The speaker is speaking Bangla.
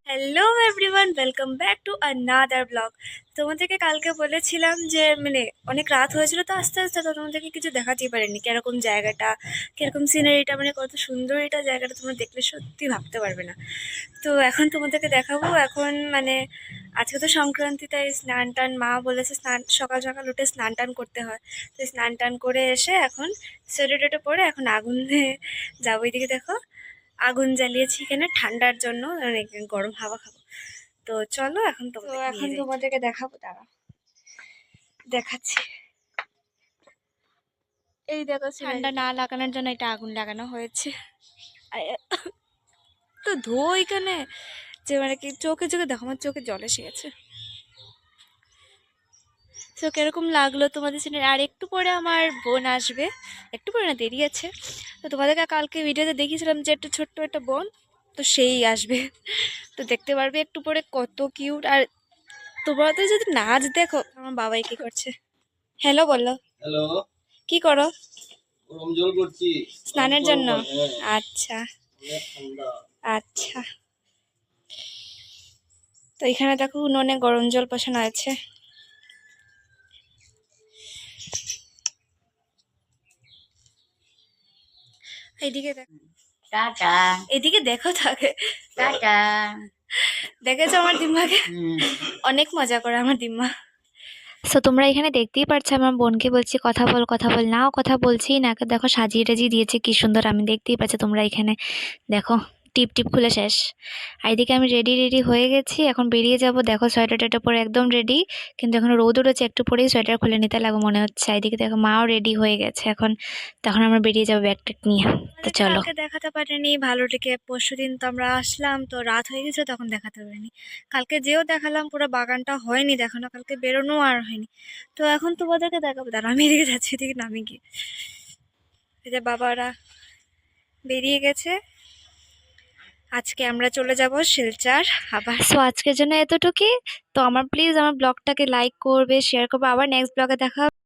Hello everyone, welcome back to another blog. তোমাদেরকে কালকে বলেছিলাম যে অনেক রাত হয়েছিল, তো আস্তে আস্তে তো তোমাদেরকে কিছু দেখাতেই পারিনি। কিরকম জায়গাটা, কিরকম সিনারিটা, কত সুন্দর এটা জায়গাটা, তোমরা দেখলে সত্যি ভাবতে পারবে না। তো এখন তোমাদেরকে দেখাবো। এখন আজকে তো সংক্রান্তি, তাই স্নান টান মা বলেছে স্নান সকাল সকাল উঠে স্নান টান করতে হয়। তো স্নান টান করে এসে এখন সোয়েটার টোয়েটার পরে এখন আগুন দিয়ে যাবো। এদিকে দেখো, আগুন জ্বালিয়েছি এখানে ঠান্ডার জন্য, অনেক গরম হাওয়া খাবো। তো চলো এখন তোমাদেরকে দেখাবো, দাঁড়া দেখাচ্ছি। এই দেখো, ঠান্ডা না লাগানোর জন্য এটা আগুন লাগানো হয়েছে। তো ধো এখানে যে কি চোখে চোখে দেখো, আমার চোখে জল এসে গেছে। তো কিরকম লাগলো তোমাদের সিনে। আর একটু পরে আমার বোন আসবে, একটু পরে না, দেরি আছে। তো তোমাদেরকে কালকে ভিডিওতে দেখিয়েছিলাম যে একটা ছোট্ট একটা বোন, তো সেই আসবে। তো দেখতে পারবে একটু পরে কত কিউট। আর তোমরা তো যদি নাচ দেখো। আমার বাবাই কি করছে, হ্যালো বলো। হ্যালো, কি করো? গরম জল করছি স্নানের জন্য? হ্যাঁ, আচ্ছা অনেক ঠান্ডা। আচ্ছা। তো এখানে দেখো উনুনে গরম জল বসানো আছে। এদিকে দেখো, টাটা এদিকে দেখো থাকে। টাটা। দেখেছো আমার দিম্মাকে? অনেক মজা করে আমার দিম্মা। সো তোমরা এখানে দেখতেই পাচ্ছ, আমার বোনকে বলছি কথা বল কথা বল, নাও কথা বলছি না। দেখো সাজিয়ে টাজিয়ে দিয়েছে কি সুন্দর, আমি দেখতেই পাচ্ছি। তোমরা এখানে দেখো, টিপ টিপ খুলে শেষ। আর এদিকে আমি রেডি রেডি হয়ে গেছি, এখন বেরিয়ে যাব। দেখো সোয়েটার টেটার পরে একদম রেডি, কিন্তু এখন রোদ উঠেছে, একটু পরেই সোয়েটার খুলে নিতে লাগো মনে হচ্ছে। এদিকে দেখো মাও রেডি হয়ে গেছে এখন, তখন আমরা বেরিয়ে যাবো ব্যাগ ট্যাগ নিয়ে। তো চলো। দেখাতে পারিনি ভালোটিকে, পরশুদিন তো আমরা আসলাম, তো রাত হয়ে গেছে, তখন দেখাতে পারিনি। কালকে যেও দেখালাম, পুরো বাগানটা হয়নি দেখানো, কালকে বেরোনো আর হয়নি। তো এখন তোমাদেরকে দেখাবো, দাঁড়া আমি এদিকে যাচ্ছি, এদিকে নামি গিয়ে। এই যে বাবারা বেরিয়ে গেছে, আজকে আমরা চলে যাব শিলচর আবার। সো আজকের জন্য এতটুকুই। তো প্লিজ আমার ব্লগটাকে লাইক করবে, শেয়ার করবে। আবার নেক্সট ব্লগে দেখা হবে।